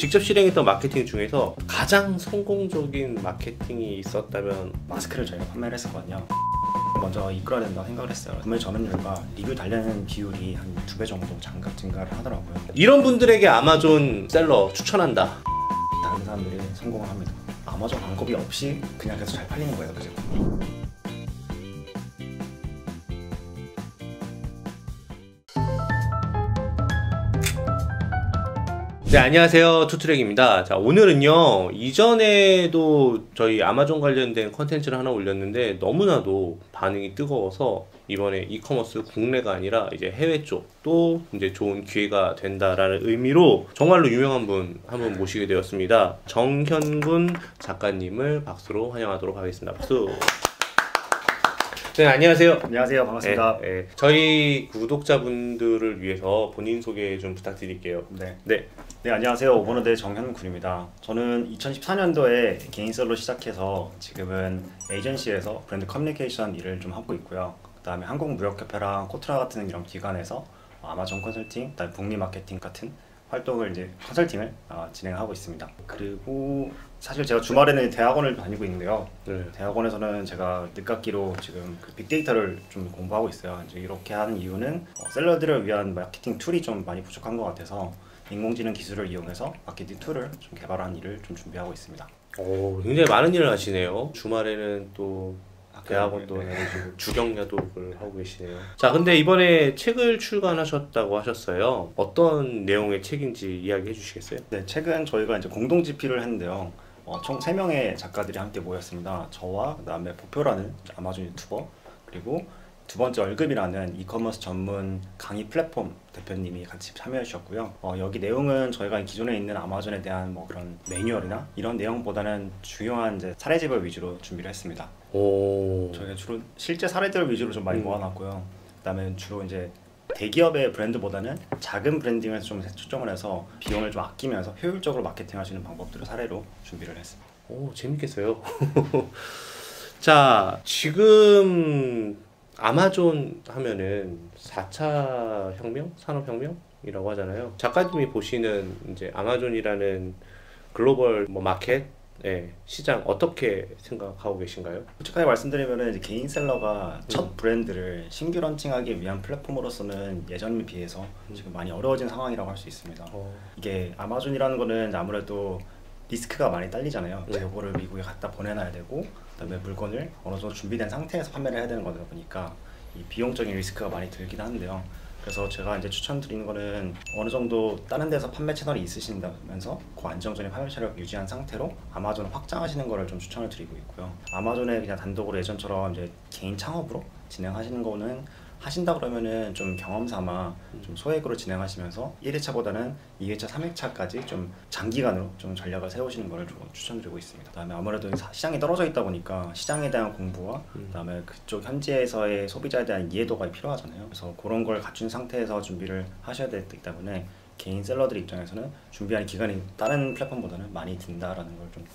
직접 실행했던 마케팅 중에서 가장 성공적인 마케팅이 있었다면? 마스크를 저희가 판매를 했었거든요. 먼저 이끌어야 된다고 생각을 했어요. 구매 전환율과 리뷰 달리는 비율이 한 2배 정도 증가를 하더라고요. 이런 분들에게 아마존 셀러 추천한다. 다른 사람들이 성공을 합니다. 아마존 광고비 없이 그냥 계속 잘 팔리는 거예요, 그 제품이. 네, 안녕하세요. 투트랙입니다. 자, 오늘은요, 이전에도 저희 아마존 관련된 컨텐츠를 하나 올렸는데 너무나도 반응이 뜨거워서 이번에 이커머스 국내가 아니라 이제 해외 쪽도 이제 좋은 기회가 된다라는 의미로 정말로 유명한 분 한 분 모시게 되었습니다. 정현군 작가님을 박수로 환영하도록 하겠습니다. 박수. 네, 안녕하세요. 안녕하세요. 반갑습니다. 네, 저희 구독자분들을 위해서 본인 소개 좀 부탁드릴게요. 네, 안녕하세요. 오버너드의 정현군입니다. 저는 2014년도에 개인셀로 시작해서 지금은 에이전시에서 브랜드 커뮤니케이션 일을 좀 하고 있고요. 그 다음에 한국무역협회랑 코트라 같은 이런 기관에서 아마존 컨설팅, 그다음에 북미 마케팅 같은 활동을 컨설팅을 진행하고 있습니다. 그리고 사실 제가 주말에는 대학원을 다니고 있는데요. 대학원에서는 제가 늦깎이로 지금 그 빅데이터를 좀 공부하고 있어요. 이제 이렇게 하는 이유는 셀러들을 위한 마케팅 툴이 좀 많이 부족한 것 같아서 인공지능 기술을 이용해서 마케팅 툴을 좀 개발하는 일을 좀 준비하고 있습니다. 오, 굉장히 많은 일을 하시네요. 주말에는 또 대학원도 다니시고 주경야독을 하고 계시네요. 자, 근데 이번에 책을 출간하셨다고 하셨어요. 어떤 내용의 책인지 이야기해 주시겠어요? 네, 책은 저희가 이제 공동 집필을 했는데요. 총 3명의 작가들이 함께 모였습니다. 저와 그다음에 보표라는 아마존 유튜버, 그리고 두 번째 얼급이라는 이커머스 전문 강의 플랫폼 대표님이 같이 참여해 주셨고요. 여기 내용은 저희가 기존에 있는 아마존에 대한 뭐 그런 매뉴얼이나 이런 내용보다는 중요한 이제 사례집을 위주로 준비를 했습니다. 저희가 주로 실제 사례들을 위주로 좀 많이 모아놨고요. 그다음에 주로 이제 대기업의 브랜드보다는 작은 브랜딩에서 좀 초점을 해서 비용을 좀 아끼면서 효율적으로 마케팅하시는 방법들을 사례로 준비를 했습니다. 오, 재밌겠어요. 자, 지금 아마존 하면은 4차 혁명? 산업혁명이라고 하잖아요. 작가님이 보시는 이제 아마존이라는 글로벌 마켓, 시장 어떻게 생각하고 계신가요? 솔직하게 말씀드리면 이제 개인 셀러가 첫 브랜드를 신규 런칭하기 위한 플랫폼으로서는 예전에 비해서 지금 많이 어려워진 상황이라고 할 수 있습니다. 이게 아마존이라는 거는 아무래도 리스크가 많이 딸리잖아요. 재고를 미국에 갖다 보내놔야 되고, 그다음에 물건을 어느 정도 준비된 상태에서 판매를 해야 되는 거다 보니까 이 비용적인 리스크가 많이 들긴 하는데요. 그래서 제가 이제 추천드리는 거는 어느 정도 다른 데서 판매 채널이 있으신다면서 그 안정적인 판매 채널을 유지한 상태로 아마존을 확장하시는 거를 좀 추천을 드리고 있고요. 아마존에 그냥 단독으로 예전처럼 이제 개인 창업으로 진행하시는 거는 하신다 그러면은 좀 경험 삼아 좀 소액으로 진행하시면서 1회차보다는 2회차, 3회차까지 좀 장기간으로 좀 전략을 세우시는 걸 좀 추천드리고 있습니다. 그다음에 아무래도 시장이 떨어져 있다 보니까 시장에 대한 공부와 그다음에 그쪽 현지에서의 소비자에 대한 이해도가 필요하잖아요. 그래서 그런 걸 갖춘 상태에서 준비를 하셔야 되기 때문에 개인 셀러들 입장에서는 준비하는 기간이 다른 플랫폼보다는 많이 든다라는 걸 좀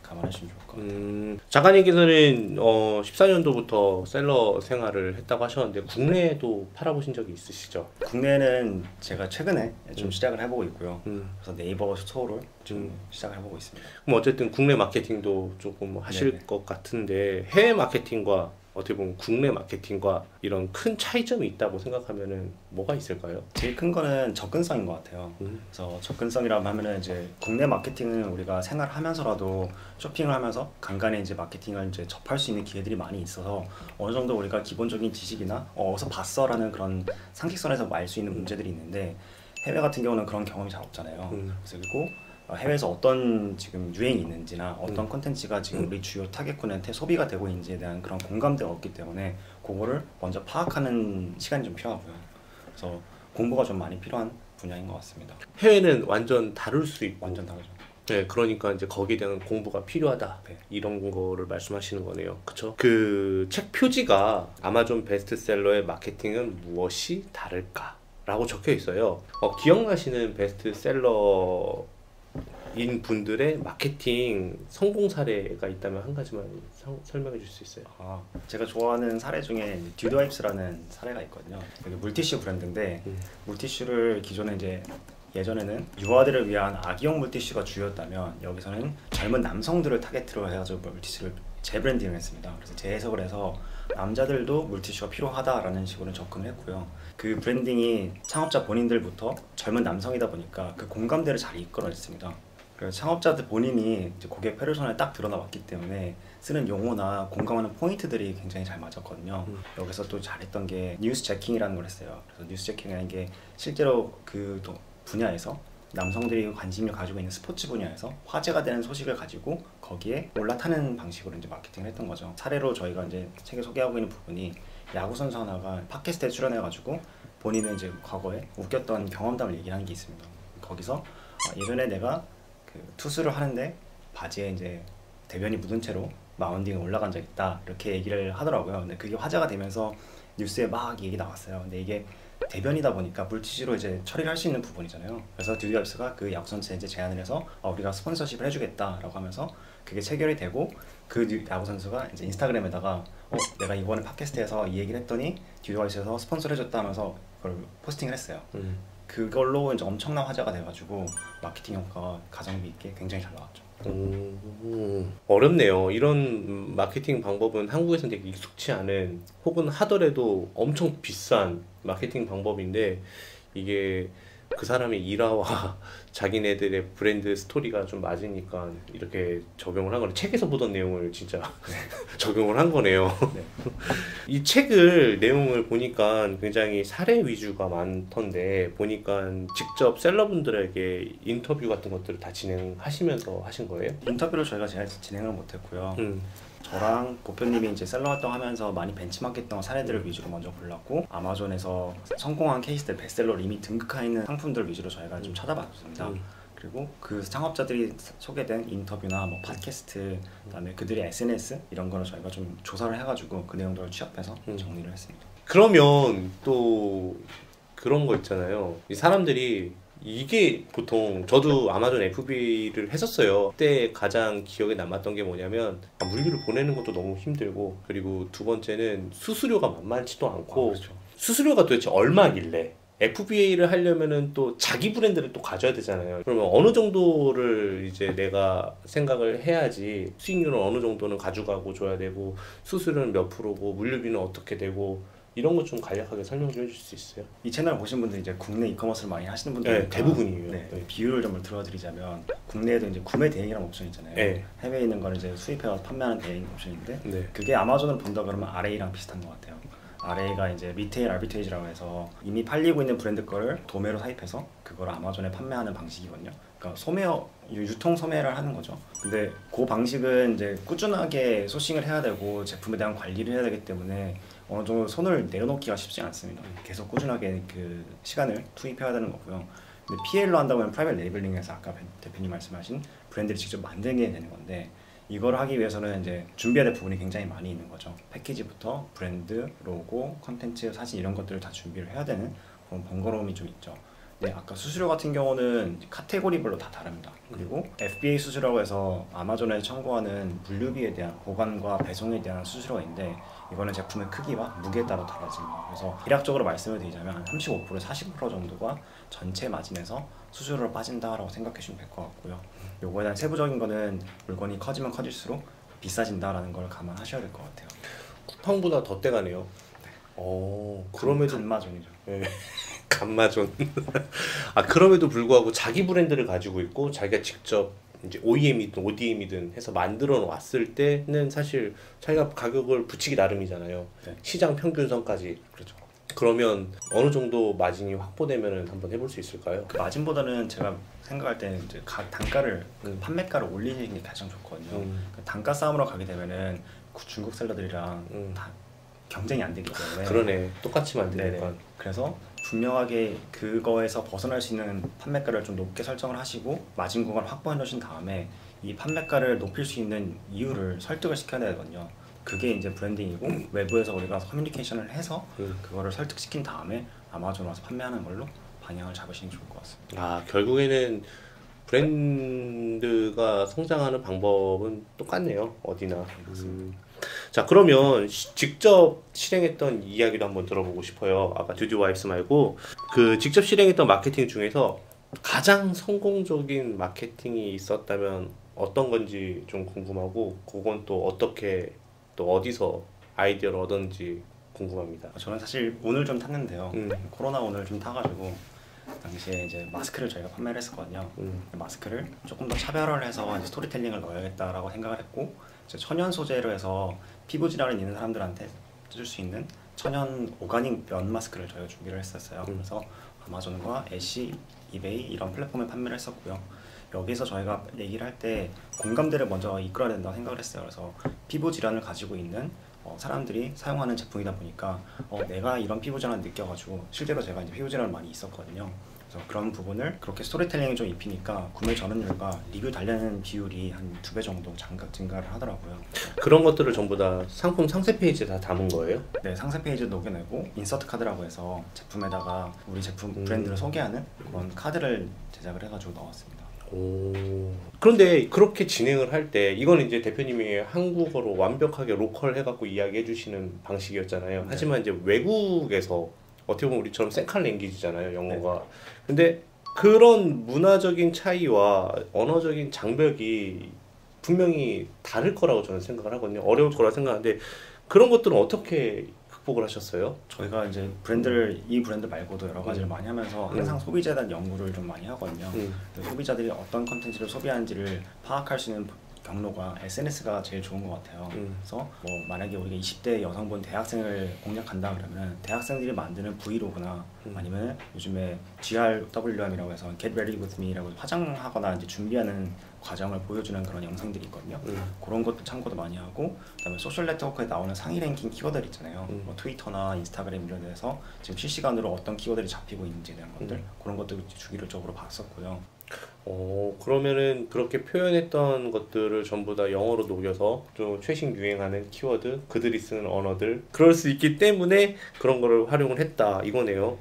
감안하시면 좋을 것 같아요. 작가님께서는 14년도부터 셀러 생활을 했다고 하셨는데 국내에도 팔아보신 적이 있으시죠? 국내는 제가 최근에 좀 시작을 해보고 있고요. 그래서 네이버 스토어를 좀 시작을 해보고 있습니다. 그럼 어쨌든 국내 마케팅도 조금 하실 것 같은데 해외 마케팅과 어떻게 보면 국내 마케팅과 이런 큰 차이점이 있다고 생각하면은 뭐가 있을까요? 제일 큰 거는 접근성인 것 같아요. 그래서 접근성이라고 하면은 이제 국내 마케팅은 우리가 생활하면서라도 쇼핑을 하면서 간간히 이제 마케팅을 이제 접할 수 있는 기회들이 많이 있어서 어느 정도 우리가 기본적인 지식이나 어디서 봤어라는 그런 상식선에서 알 수 있는 문제들이 있는데 해외 같은 경우는 그런 경험이 잘 없잖아요. 그래서 그리고 해외에서 어떤 지금 유행이 있는지나 어떤 콘텐츠가 지금 우리 주요 타겟군한테 소비가 되고 있는지에 대한 그런 공감대가 없기 때문에 그거를 먼저 파악하는 시간이 좀 필요하고요. 그래서 공부가 좀 많이 필요한 분야인 것 같습니다. 해외는 완전 다를 수 있고 완전 다르죠. 네, 그러니까 이제 거기에 대한 공부가 필요하다. 이런 거를 말씀하시는 거네요. 그쵸? 그 책 표지가 아마존 베스트셀러의 마케팅은 무엇이 다를까? 라고 적혀 있어요. 기억나시는 베스트셀러 인 분들의 마케팅 성공 사례가 있다면 한 가지만 설명해 줄 수 있어요? 제가 좋아하는 사례 중에 듀더옙스라는 사례가 있거든요. 이게 물티슈 브랜드인데 물티슈를 기존에 이제 예전에는 유아들을 위한 아기용 물티슈가 주였다면 여기서는 젊은 남성들을 타겟으로 해가지고 물티슈를 재브랜딩을 했습니다. 그래서 재해석을 해서 남자들도 물티슈가 필요하다라는 식으로 접근을 했고요. 그 브랜딩이 창업자 본인들부터 젊은 남성이다 보니까 그 공감대를 잘 이끌어냈습니다. 그래서 창업자들 본인이 이제 고객 페르소나에 딱 드러나 왔기 때문에 쓰는 용어나 공감하는 포인트들이 굉장히 잘 맞았거든요. 여기서 또 잘했던 게 뉴스 체킹이라는 걸 했어요. 그래서 뉴스 체킹이라는 게 실제로 그 분야에서 남성들이 관심을 가지고 있는 스포츠 분야에서 화제가 되는 소식을 가지고 거기에 올라타는 방식으로 이제 마케팅을 했던 거죠. 사례로 저희가 이제 책에 소개하고 있는 부분이 야구 선수 하나가 팟캐스트에 출연해가지고 본인은 이제 과거에 웃겼던 경험담을 얘기하는 게 있습니다. 거기서 예전에 내가 그 투수를 하는데 바지에 이제 대변이 묻은 채로 마운딩에 올라간 적 있다 이렇게 얘기를 하더라고요. 근데 그게 화제가 되면서 뉴스에 막 얘기 나왔어요. 근데 이게 대변이다 보니까 물티슈로 이제 처리를 할 수 있는 부분이잖아요. 그래서 듀디왑스가 그 야구 선수에 이제 제안을 해서 우리가 스폰서십을 해주겠다라고 하면서 그게 체결이 되고 그 야구 선수가 이제 인스타그램에다가 내가 이번에 팟캐스트에서 이 얘기를 했더니 듀디왑스에서 스폰서를 해줬다 하면서 그걸 포스팅을 했어요. 그걸로 이제 엄청난 화제가 돼가지고 마케팅 효과가 가성비 있게 굉장히 잘 나왔죠. 어렵네요. 이런 마케팅 방법은 한국에서는 되게 익숙치 않은 혹은 하더라도 엄청 비싼 마케팅 방법인데 이게 그 사람의 일화와 자기네들의 브랜드 스토리가 좀 맞으니까 이렇게 적용을 한 거네. 책에서 보던 내용을 진짜 적용을 한 거네요. 네. 이 책을 내용을 보니까 굉장히 사례 위주가 많던데 보니까 직접 셀러분들에게 인터뷰 같은 것들을 다 진행하시면서 하신 거예요? 인터뷰를 저희가 진행을 못했고요. 저랑 보표님이 이제 셀러 활동하면서 많이 벤치마크했던 사례들을 위주로 먼저 골랐고 아마존에서 성공한 케이스들 베스트셀러로 이미 등극해 있는 상품들 위주로 저희가 좀 찾아봤습니다. 그리고 그 창업자들이 소개된 인터뷰나 뭐 팟캐스트 그다음에 그들의 SNS 이런 거를 저희가 좀 조사를 해가지고 그 내용들을 취합해서 정리를 했습니다. 그러면 또 그런 거 있잖아요. 이 사람들이 이게 보통 저도 아마존 FBA를 했었어요. 그때 가장 기억에 남았던 게 뭐냐면 물류를 보내는 것도 너무 힘들고 그리고 두 번째는 수수료가 만만치도 않고 그렇죠. 수수료가 도대체 얼마길래 FBA를 하려면은 또 자기 브랜드를 또 가져야 되잖아요. 그러면 어느 정도를 이제 내가 생각을 해야지 수익률은 어느 정도는 가져가고 줘야 되고 수수료는 몇 프로고 물류비는 어떻게 되고 이런 거 좀 간략하게 설명 좀 해줄 수 있어요? 이 채널 보신 분들이 이제 국내 이커머스를 많이 하시는 분들 네, 대부분이에요. 네, 네. 비율을 좀 들어드리자면 국내에도 이제 구매 대행이라는 옵션이 있잖아요. 네. 해외에 있는 거는 이제 수입해서 판매하는 대행 옵션인데 네. 그게 아마존을 본다 그러면 RA랑 비슷한 것 같아요. RA가 이제 리테일 아비트레이지라고 해서 이미 팔리고 있는 브랜드 거를 도매로 사입해서 그걸 아마존에 판매하는 방식이거든요. 그러니까 유통 소매를 하는 거죠. 근데 그 방식은 이제 꾸준하게 소싱을 해야 되고 제품에 대한 관리를 해야 되기 때문에 어느 정도 손을 내려놓기가 쉽지 않습니다. 계속 꾸준하게 그 시간을 투입해야 되는 거고요. 근데 PL로 한다면 프라이빗 레이블링에서 아까 대표님 말씀하신 브랜드를 직접 만들게 되는 건데 이걸 하기 위해서는 이제 준비해야 될 부분이 굉장히 많이 있는 거죠. 패키지부터 브랜드, 로고, 컨텐츠, 사진 이런 것들을 다 준비를 해야 되는 그런 번거로움이 좀 있죠. 네, 아까 수수료 같은 경우는 카테고리별로 다 다릅니다. 그리고 FBA 수수료라고 해서 아마존에 청구하는 물류비에 대한 보관과 배송에 대한 수수료가 있는데 이거는 제품의 크기와 무게에 따라 달라집니다. 그래서 대략적으로 말씀을 드리자면 한 35%, 40% 정도가 전체 마진에서 수수료로 빠진다라고 생각해 주시면 될 것 같고요. 요거에 대한 세부적인 거는 물건이 커지면 커질수록 비싸진다라는 걸 감안하셔야 될 것 같아요. 쿠팡보다 더 떼가네요. 네. 그럼에도 간마존이죠. 네. 간마존. 그럼에도 불구하고 자기 브랜드를 가지고 있고 자기가 직접 이제 OEM이든 ODM이든 해서 만들어 놨을 때는 사실 자기가 가격을 붙이기 나름이잖아요. 네. 시장 평균선까지. 그렇죠. 그러면 어느 정도 마진이 확보되면은 한번 해볼 수 있을까요? 그 마진보다는 제가 생각할 때는 이제 단가를 판매가를 올리는 게 가장 좋거든요. 그 단가 싸움으로 가게 되면은 중국 셀러들이랑 다 경쟁이 안 되기 때문에 그러네. 똑같이 만드니까. 그래서 분명하게 그거에서 벗어날 수 있는 판매가를 좀 높게 설정을 하시고 마진 구간을 확보해 놓으신 다음에 이 판매가를 높일 수 있는 이유를 설득을 시켜야 되거든요. 그게 이제 브랜딩이고 외부에서 우리가 커뮤니케이션을 해서 그거를 설득시킨 다음에 아마존 와서 판매하는 걸로 방향을 잡으시는 게 좋을 것 같습니다. 결국에는 브랜드가 성장하는 방법은 똑같네요. 어디나. 자, 그러면 직접 실행했던 이야기도 한번 들어보고 싶어요. 아까 듀디와이프스 말고 그 직접 실행했던 마케팅 중에서 가장 성공적인 마케팅이 있었다면 어떤 건지 좀 궁금하고 그건 또 어떻게 또 어디서 아이디어를 얻었는지 궁금합니다. 저는 사실 운을 좀 탔는데요. 코로나 운을 좀 타가지고 당시에 이제 마스크를 저희가 판매를 했었거든요. 마스크를 조금 더 차별화를 해서 이제 스토리텔링을 넣어야겠다라고 생각을 했고, 이제 천연 소재로 해서 피부 질환이 있는 사람들한테 쓸 수 있는 천연 오가닉 면 마스크를 저희가 준비를 했었어요. 그래서 아마존과 애쉬, 이베이 이런 플랫폼에 판매를 했었고요. 여기서 저희가 얘기를 할 때 공감대를 먼저 이끌어야 된다고 생각을 했어요. 그래서 피부 질환을 가지고 있는 사람들이 사용하는 제품이다 보니까 내가 이런 피부 질환을 느껴가지고, 실제로 제가 이제 피부 질환이 많이 있었거든요. 그래서 그런 부분을 그렇게 스토리텔링이 좀 입히니까 구매 전환율과 리뷰 달리는 비율이 한 2배 정도 증가를 하더라고요. 그런 것들을 전부 다 상품 상세 페이지에 다 담은 거예요? 네, 상세 페이지에 녹여내고 인서트 카드라고 해서 제품에다가 우리 제품 브랜드를 소개하는 그런 카드를 제작을 해가지고 넣었습니다. 오. 그런데 그렇게 진행을 할 때 이건 이제 대표님이 한국어로 완벽하게 로컬 해갖고 이야기해 주시는 방식이었잖아요. 네. 하지만 이제 외국에서 어떻게 보면 우리처럼 생칼 랭귀지잖아요, 영어가. 네. 근데 그런 문화적인 차이와 언어적인 장벽이 분명히 다를 거라고 저는 생각을 하거든요. 어려울 거라 생각하는데 그런 것들은 어떻게 극복을 하셨어요? 저희가 이제 이 브랜드 말고도 여러 가지를 많이 하면서 항상 소비자에 대한 연구를 좀 많이 하거든요. 소비자들이 어떤 컨텐츠를 소비하는지를 파악할 수 있는 경로가 SNS가 제일 좋은 것 같아요. 그래서 뭐 만약에 우리가 20대 여성분 대학생을 공략한다 그러면 대학생들이 만드는 브이로그나 아니면 요즘에 GRWM이라고 해서 Get Ready With Me라고 화장하거나 이제 준비하는 과정을 보여주는 그런 영상들이 있거든요. 그런 것도 참고도 많이 하고, 그다음에 소셜 네트워크에 나오는 상위 랭킹 키워드들 있잖아요. 뭐 트위터나 인스타그램 이런 데서 지금 실시간으로 어떤 키워드들이 잡히고 있는지에 대한 것들, 그런 것도 주기적으로 봤었고요. 그러면은 그렇게 표현했던 것들을 전부 다 영어로 녹여서 좀 최신 유행하는 키워드, 그들이 쓰는 언어들, 그럴 수 있기 때문에 그런 거를 활용을 했다 이거네요.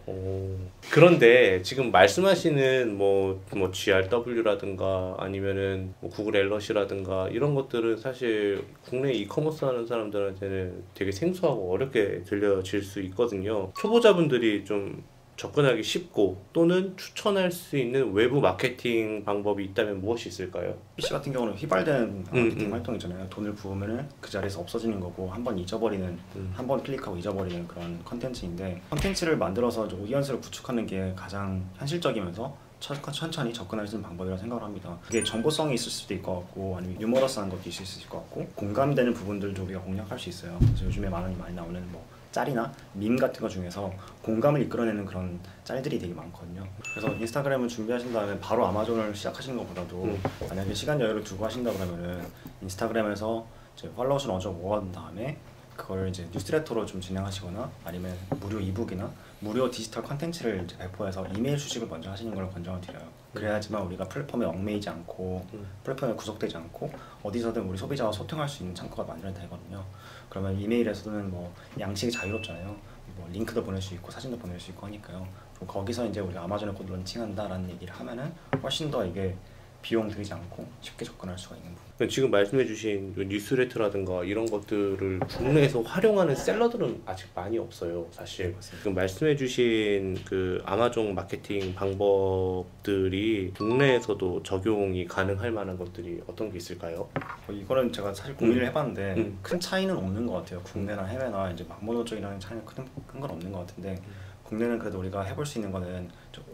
그런데 지금 말씀하시는 뭐 GRW라든가 아니면은 뭐 구글 엘럿이라든가 이런 것들은 사실 국내 이커머스 하는 사람들한테는 되게 생소하고 어렵게 들려질 수 있거든요. 초보자분들이 좀 접근하기 쉽고 또는 추천할 수 있는 외부 마케팅 방법이 있다면 무엇이 있을까요? PC 같은 경우는 휘발된 마케팅 활동이잖아요. 돈을 부으면은 그 자리에서 없어지는 거고 한번 잊어버리는, 한번 클릭하고 잊어버리는 그런 컨텐츠인데, 컨텐츠를 만들어서 오디언스를 구축하는 게 가장 현실적이면서 천천히 접근할 수 있는 방법이라고 생각을 합니다. 그게 정보성이 있을 수도 있을 것 같고 아니면 유머러스한 것도 있을 수 있을 것 같고 공감되는 부분들도 우리가 공략할 수 있어요. 그래서 요즘에 많이 나오는 뭐 짤이나 밈 같은 거 중에서 공감을 이끌어내는 그런 짤들이 되게 많거든요. 그래서 인스타그램을 준비하신 다음에 바로 아마존을 시작하시는 것보다도 만약에 시간 여유를 두고 하신다 그러면은 인스타그램에서 이제 팔로워 수를 어느 정도 모아둔 다음에 그걸 이제 뉴스레터로 좀 진행하시거나 아니면 무료 이북이나 무료 디지털 컨텐츠를 이제 배포해서 이메일 수집을 먼저 하시는 걸 권장을 드려요. 그래야지만 우리가 플랫폼에 얽매이지 않고 플랫폼에 구속되지 않고 어디서든 우리 소비자와 소통할 수 있는 창구가 만들어내거든요. 그러면 이메일에서는 뭐 양식이 자유롭잖아요. 뭐 링크도 보낼 수 있고 사진도 보낼 수 있고 하니까요. 거기서 이제 우리가 아마존에 곧 런칭한다라는 얘기를 하면은 훨씬 더 이게 비용 들이지 않고 쉽게 접근할 수가 있는 부분. 지금 말씀해주신 뉴스레터라든가 이런 것들을 국내에서 활용하는 셀러들은 아직 많이 없어요, 사실. 맞습니다. 지금 말씀해주신 그 아마존 마케팅 방법들이 국내에서도 적용이 가능할 만한 것들이 어떤 게 있을까요? 이거는 제가 사실 고민을 해봤는데 큰 차이는 없는 것 같아요. 국내나 해외나 이제 막모노 쪽이라는 차이는 큰 건 없는 것 같은데. 국내는 그래도 우리가 해볼 수 있는 거는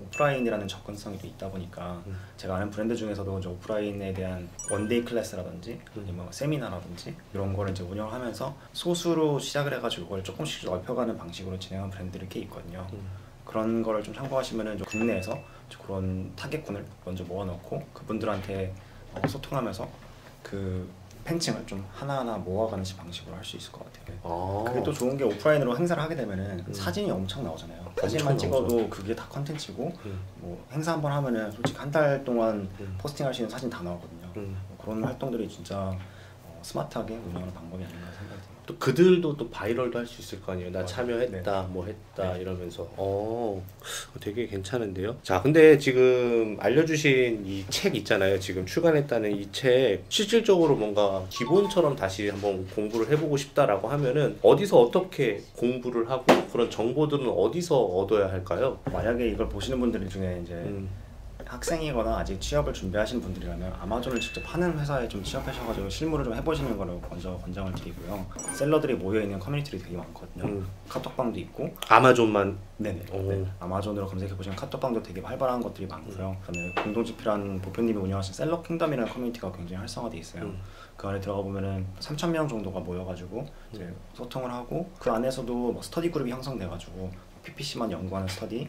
오프라인이라는 접근성이 좀 있다 보니까 제가 아는 브랜드 중에서도 이제 오프라인에 대한 원데이 클래스라든지 아니면 세미나라든지 이런 거를 이제 운영하면서 소수로 시작을 해가지고 그걸 조금씩 넓혀가는 방식으로 진행한 브랜드들이 꽤 있거든요. 그런 거를 좀 참고하시면은 좀 국내에서 그런 타겟군을 먼저 모아놓고 그분들한테 소통하면서 그 팬층을 좀 하나하나 모아가는 방식으로 할 수 있을 것 같아요. 그게 또 좋은 게 오프라인으로 행사를 하게 되면은 사진이 엄청 나오잖아요. 사진만 찍어도 그게 다 컨텐츠고 뭐 행사 한번 하면은 솔직히 한 달 동안 포스팅할 수 있는 사진 다 나오거든요. 그런 활동들이 진짜 스마트하게 운영하는 방법이 아닌가 생각이 듭니다. 또 그들도 또 바이럴도 할 수 있을 거 아니에요. 나 참여했다, 네. 뭐 했다 이러면서 되게 괜찮은데요. 자, 근데 지금 알려주신 이 책 있잖아요. 지금 출간했다는 이 책 실질적으로 뭔가 기본처럼 다시 한번 공부를 해보고 싶다라고 하면은 어디서 어떻게 공부를 하고 그런 정보들은 어디서 얻어야 할까요? 만약에 이걸 보시는 분들 중에 이제 학생이거나 아직 취업을 준비하시는 분들이라면 아마존을 직접 하는 회사에 좀 취업하셔가지고 실무를 좀 해보시는 거를 먼저 권장을 드리고요. 셀러들이 모여있는 커뮤니티들이 되게 많거든요. 카톡방도 있고 아마존만. 네네. 네. 아마존으로 검색해보시면 카톡방도 되게 활발한 것들이 많고요. 그다음에 공동지필한 보표님이 운영하신 셀러 킹덤이라는 커뮤니티가 굉장히 활성화돼 있어요. 그 안에 들어가 보면은 3,000명 정도가 모여가지고 이제 소통을 하고 그 안에서도 뭐 스터디 그룹이 형성돼가지고 PPC만 연구하는 스터디,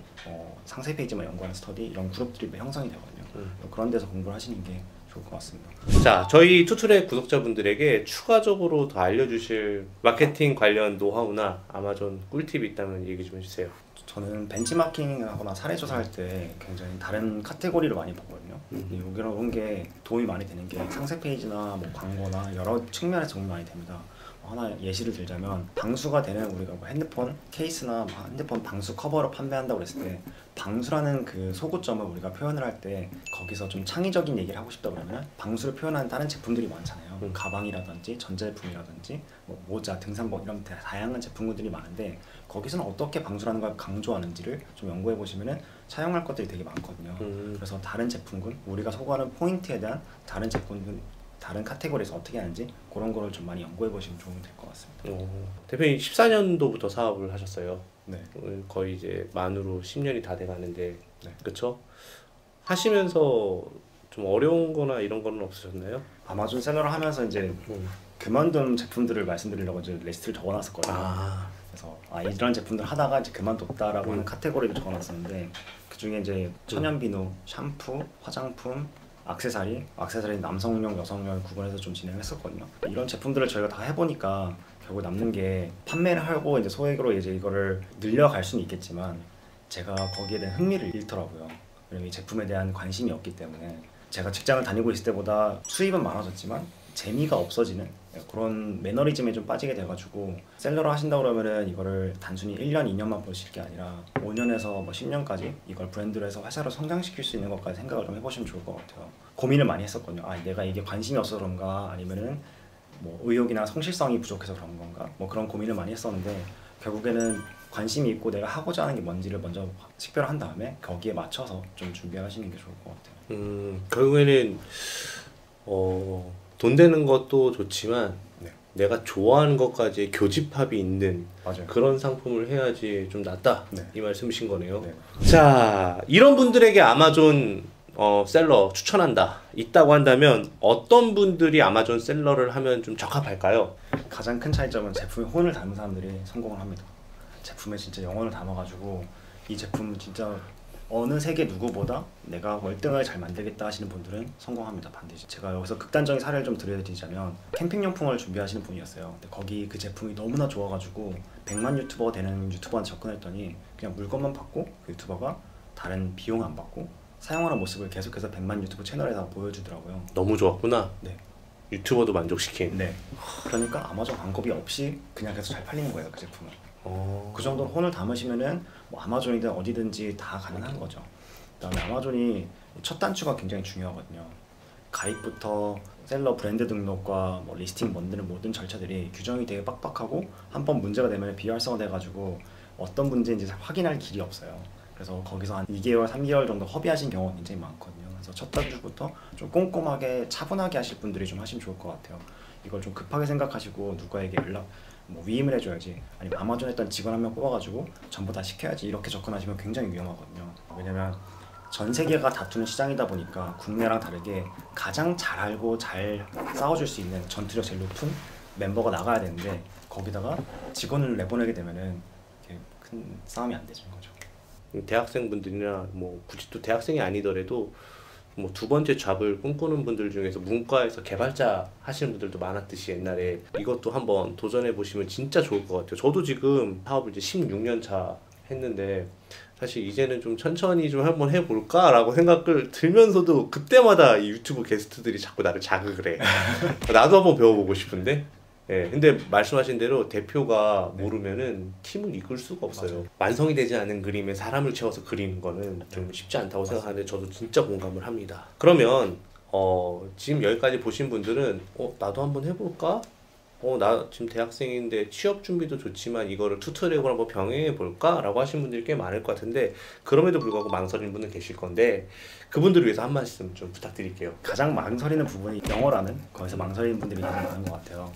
상세 페이지만 연구하는 스터디 이런 그룹들이 형성이 되거든요. 그런 데서 공부를 하시는 게 좋을 것 같습니다. 자, 저희 투트랙 구독자분들에게 추가적으로 더 알려주실 마케팅 관련 노하우나 아마존 꿀팁이 있다면 얘기 좀 해주세요. 저는 벤치마킹하거나 사례조사할 때 굉장히 다른 카테고리를 많이 보거든요. 이런 게 도움이 많이 되는 게 상세 페이지나 뭐 광고나 여러 측면에서 도움이 많이 됩니다. 하나 예시를 들자면 방수가 되는 우리가 뭐 핸드폰 케이스나 핸드폰 방수 커버로 판매한다고 그랬을 때 방수라는 그 소구점을 우리가 표현을 할 때 거기서 좀 창의적인 얘기를 하고 싶다 그러면 방수를 표현하는 다른 제품들이 많잖아요. 가방이라든지 전자제품이라든지 뭐 모자, 등산복 이런 다양한 제품들이 많은데 거기서는 어떻게 방수라는 걸 강조하는지를 좀 연구해 보시면은 차용할 것들이 되게 많거든요. 그래서 다른 제품군 우리가 소구하는 포인트에 대한 다른 제품군 다른 카테고리에서 어떻게 하는지 그런 거를 좀 많이 연구해 보시면 도움이 될 것 같습니다. 대표님 14년도부터 사업을 하셨어요. 네. 거의 이제 만으로 10년이 다 돼가는데, 네. 그렇죠? 하시면서 좀 어려운 거나 이런 거는 없으셨나요? 아마존 셀러를 하면서 이제 그만둔 제품들을 말씀드리려고 이제 리스트를 적어놨었거든요. 그래서 이런 제품들 하다가 이제 그만뒀다라고 하는 카테고리를 적어놨었는데 그 중에 이제 천연비누, 샴푸, 화장품, 액세서리 남성용, 여성용 구분해서 좀 진행했었거든요. 이런 제품들을 저희가 다 해보니까 결국 남는 게 판매를 하고 이제 소액으로 이제 이거를 늘려갈 수는 있겠지만 제가 거기에 대한 흥미를 잃더라고요. 왜냐면 이 제품에 대한 관심이 없기 때문에 제가 직장을 다니고 있을 때보다 수입은 많아졌지만 재미가 없어지는 그런 매너리즘에 좀 빠지게 돼가지고 셀러로 하신다고 그러면은 이거를 단순히 1년, 2년만 보실 게 아니라 5년에서 뭐 10년까지 이걸 브랜드로 해서 회사를 성장시킬 수 있는 것까지 생각을 좀 해보시면 좋을 것 같아요. 고민을 많이 했었거든요. 내가 이게 관심이 없어서 그런가 아니면은 뭐 의욕이나 성실성이 부족해서 그런 건가 뭐 그런 고민을 많이 했었는데 결국에는 관심이 있고 내가 하고자 하는 게 뭔지를 먼저 식별한 다음에 거기에 맞춰서 좀 준비하시는 게 좋을 것 같아요. 결국에는 돈 되는 것도 좋지만 네. 내가 좋아하는 것까지 교집합이 있는 맞아요. 그런 상품을 해야지 좀 낫다. 네. 이 말씀이신 거네요. 네. 자, 이런 분들에게 아마존 셀러 추천한다 있다고 한다면 어떤 분들이 아마존 셀러를 하면 좀 적합할까요? 가장 큰 차이점은 제품에 혼을 담은 사람들이 성공을 합니다. 제품에 진짜 영혼을 담아가지고 이 제품은 진짜 어느 세계 누구보다 내가 월등하게 잘 만들겠다 하시는 분들은 성공합니다. 반드시. 제가 여기서 극단적인 사례를 좀 드리자면 캠핑용품을 준비하시는 분이었어요. 근데 거기 그 제품이 너무나 좋아가지고 100만 유튜버가 되는 유튜버한테 접근했더니 그냥 물건만 받고 그 유튜버가 다른 비용 안 받고 사용하는 모습을 계속해서 100만 유튜브 채널에다 보여주더라고요. 너무 좋았구나. 네. 유튜버도 만족시킨. 네. 그러니까 아마존 광고비 없이 그냥 계속 잘 팔리는 거예요, 그 제품은. 그 정도로 혼을 담으시면은 뭐 아마존이든 어디든지 다 가능한 거죠. 그다음에 아마존이 첫 단추가 굉장히 중요하거든요. 가입부터 셀러 브랜드 등록과 뭐 리스팅 만드는 모든 절차들이 규정이 되게 빡빡하고 한번 문제가 되면 비활성화돼 가지고 어떤 문제인지 확인할 길이 없어요. 그래서 거기서 한 2개월, 3개월 정도 허비하신 경우가 굉장히 많거든요. 그래서 첫 단추부터 좀 꼼꼼하게 차분하게 하실 분들이 좀 하시면 좋을 것 같아요. 이걸 좀 급하게 생각하시고 누구에게 뭐 위임을 해줘야지 아니면 아마존 했던 직원 한 명 뽑아가지고 전부 다 시켜야지 이렇게 접근하시면 굉장히 위험하거든요. 왜냐면 전 세계가 다투는 시장이다 보니까 국내랑 다르게 가장 잘 알고 잘 싸워줄 수 있는 전투력 제일 높은 멤버가 나가야 되는데 거기다가 직원을 내보내게 되면은 큰 싸움이 안 되는 거죠. 대학생분들이나 뭐 굳이 또 대학생이 아니더라도 뭐 두 번째 잡을 꿈꾸는 분들 중에서 문과에서 개발자 하시는 분들도 많았듯이 옛날에 이것도 한번 도전해 보시면 진짜 좋을 것 같아요. 저도 지금 사업을 이제 16년 차 했는데 사실 이제는 좀 천천히 좀 한번 해볼까 라고 생각을 들면서도 그때마다 이 유튜브 게스트들이 자꾸 나를 자극을 해. 나도 한번 배워보고 싶은데 예, 근데 말씀하신 대로 대표가 모르면은 팀을 이끌 수가 없어요. 맞아요. 완성이 되지 않은 그림에 사람을 채워서 그리는 거는 좀 쉽지 않다고 생각하는데 저도 진짜 공감을 합니다. 그러면 지금 여기까지 보신 분들은 나도 한번 해볼까? 나 지금 대학생인데 취업 준비도 좋지만 이거를 투트랙으로 한번 병행해 볼까? 라고 하신 분들이 꽤 많을 것 같은데 그럼에도 불구하고 망설이는 분은 계실 건데 그분들을 위해서 한 말씀 좀 부탁드릴게요. 가장 망설이는 부분이 영어라는 거기서 망설이는 분들이 되게 많은 것 같아요.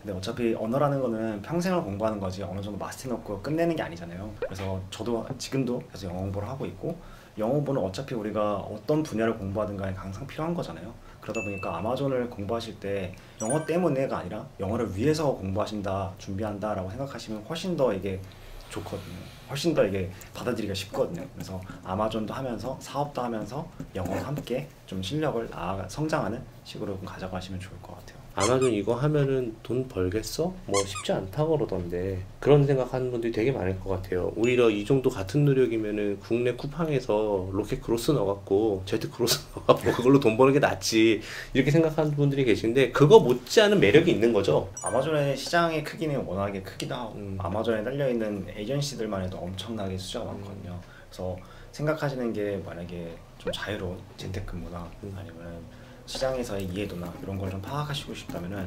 근데 어차피 언어라는 거는 평생을 공부하는 거지 어느 정도 마스터해놓고 끝내는 게 아니잖아요. 그래서 저도 지금도 계속 영어 공부를 하고 있고 영어 공부는 어차피 우리가 어떤 분야를 공부하든 간에 항상 필요한 거잖아요. 그러다 보니까 아마존을 공부하실 때 영어 때문에가 아니라 영어를 위해서 공부하신다, 준비한다 라고 생각하시면 훨씬 더 이게 좋거든요. 훨씬 더 이게 받아들이기가 쉽거든요. 그래서 아마존도 하면서 사업도 하면서 영어도 함께 좀 실력을 성장하는 식으로 가져가시면 좋을 것 같아요. 아마존 이거 하면은 돈 벌겠어? 뭐 쉽지 않다고 그러던데 그런 생각하는 분들이 되게 많을 것 같아요. 오히려 이 정도 같은 노력이면은 국내 쿠팡에서 로켓 크로스 넣어갖고 제트 크로스 넣어갖고 그걸로 돈 버는 게 낫지 이렇게 생각하는 분들이 계신데 그거 못지않은 매력이 있는 거죠. 아마존의 시장의 크기는 워낙에 크기도 하고 아마존에 딸려있는 에이전시들만 해도 엄청나게 숫자가 많거든요. 그래서 생각하시는 게 만약에 좀 자유로운 재택근무나 아니면 시장에서의 이해도나 이런 걸 좀 파악하시고 싶다면은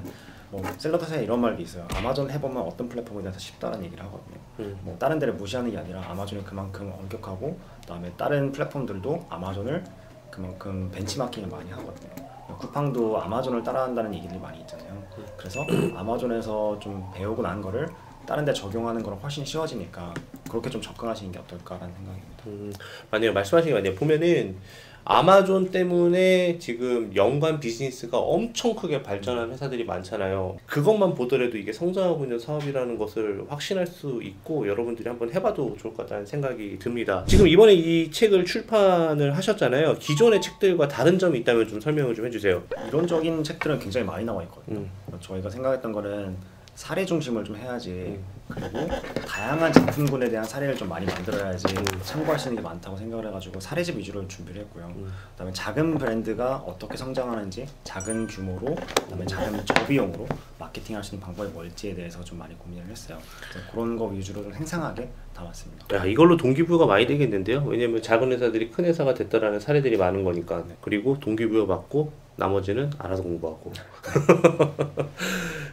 뭐 샐러드사에 이런 말도 있어요. 아마존 해보면 어떤 플랫폼에 대해서 쉽다는 얘기를 하거든요. 뭐 다른 데를 무시하는 게 아니라 아마존이 그만큼 엄격하고 그다음에 다른 플랫폼들도 아마존을 그만큼 벤치마킹을 많이 하거든요. 쿠팡도 아마존을 따라한다는 얘기들이 많이 있잖아요. 그래서 아마존에서 좀 배우고 난 거를 다른 데 적용하는 거는 훨씬 쉬워지니까 그렇게 좀 접근하시는 게 어떨까라는 생각입니다. 맞네요. 말씀하신 게 맞네요. 보면은 아마존 때문에 지금 연관 비즈니스가 엄청 크게 발전한 회사들이 많잖아요. 그것만 보더라도 이게 성장하고 있는 사업이라는 것을 확신할 수 있고 여러분들이 한번 해봐도 좋을 것 같다는 생각이 듭니다. 지금 이번에 이 책을 출판을 하셨잖아요. 기존의 책들과 다른 점이 있다면 좀 설명을 좀 해주세요. 이론적인 책들은 굉장히 많이 나와 있거든요. 저희가 생각했던 거는 사례 중심을 좀 해야지 그리고 다양한 제품군에 대한 사례를 좀 많이 만들어야지 참고할 수 있는 게 많다고 생각을 해가지고 사례집 위주로 준비를 했고요. 그다음에 작은 브랜드가 어떻게 성장하는지 작은 규모로 그다음에 작은 저비용으로 마케팅할 수 있는 방법이 뭘지에 대해서 좀 많이 고민을 했어요. 그래서 그런 거 위주로 좀 생생하게 담았습니다. 야, 이걸로 동기부여가 많이 되겠는데요. 왜냐면 작은 회사들이 큰 회사가 됐다라는 사례들이 많은 거니까. 그리고 동기부여 받고 나머지는 알아서 공부하고.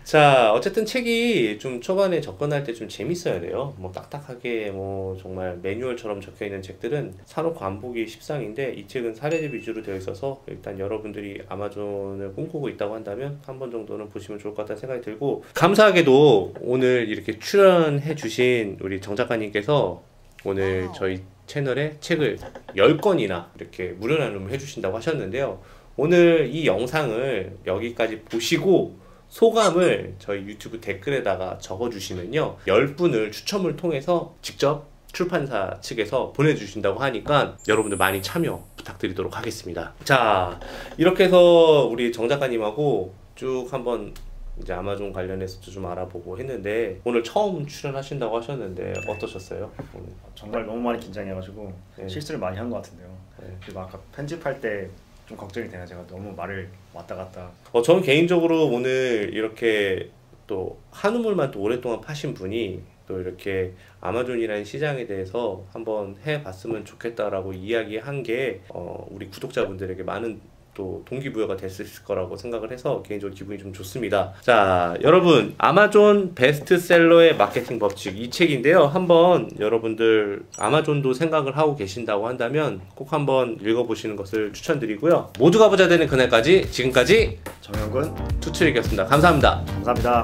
자, 어쨌든 책이 좀 초반에 접근할 때 좀 재밌어야 돼요. 뭐 딱딱하게 뭐 정말 매뉴얼처럼 적혀 있는 책들은 사놓고 안 보기 십상인데 이 책은 사례집 위주로 되어 있어서 일단 여러분들이 아마존을 꿈꾸고 있다고 한다면 한 번 정도는 보시면 좋을 것 같다는 생각이 들고, 감사하게도 오늘 이렇게 출연해 주신 우리 정 작가님께서 오늘 저희 채널에 책을 10권이나 이렇게 무료 나눔을 해주신다고 하셨는데요. 오늘 이 영상을 여기까지 보시고 소감을 저희 유튜브 댓글에다가 적어주시면요 10분을 추첨을 통해서 직접 출판사 측에서 보내주신다고 하니까 여러분들 많이 참여 부탁드리도록 하겠습니다. 자, 이렇게 해서 우리 정 작가님하고 쭉 한번 이제 아마존 관련해서도 좀 알아보고 했는데 오늘 처음 출연하신다고 하셨는데 어떠셨어요? 오늘? 정말 너무 많이 긴장해가지고 실수를 많이 한 것 같은데요. 그리고 아까 편집할 때 좀 걱정이 되나, 제가 너무 말을 왔다 갔다. 저는 개인적으로 오늘 이렇게 또 한우물만 또 오랫동안 파신 분이 또 이렇게 아마존이라는 시장에 대해서 한번 해봤으면 좋겠다라고 이야기한 게 우리 구독자분들에게 많은 또 동기부여가 됐을 거라고 생각을 해서 개인적으로 기분이 좀 좋습니다. 자, 여러분, 아마존 베스트셀러의 마케팅 법칙, 이 책인데요. 한번 여러분들 아마존도 생각을 하고 계신다고 한다면 꼭 한번 읽어보시는 것을 추천드리고요. 모두가 부자 되는 그날까지, 지금까지 정영근 투트랙이었습니다. 감사합니다. 감사합니다.